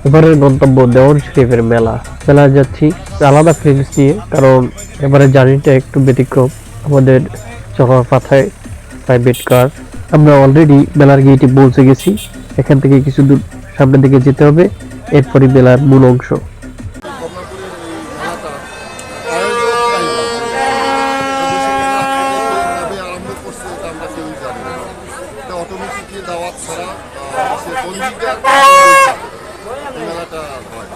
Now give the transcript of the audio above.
এবারের গন্তব্য দেওয়ান শরীফের মেলা। মেলায় যাচ্ছি আলাদা ফিলিংস নিয়ে, কারণ এবারের জার্নিটা একটু ব্যতিক্রম আমাদের চলার পাথায় প্রাইভেট কার। আমরা অলরেডি মেলার গেটে পৌঁছে গেছি। এখান থেকে কিছু দূর সামনের দিকে যেতে হবে, এরপরই মেলার মূল অংশ। কমলাপুরের এই মেলাটা আয়োজক কাইবা কবে আরম্ভ করছে এটা আমরা কেউই জানি না। এটা অটোমেটিকলি দাওয়াত ছাড়া সে পঞ্জিকার এই মেলাটা হয়।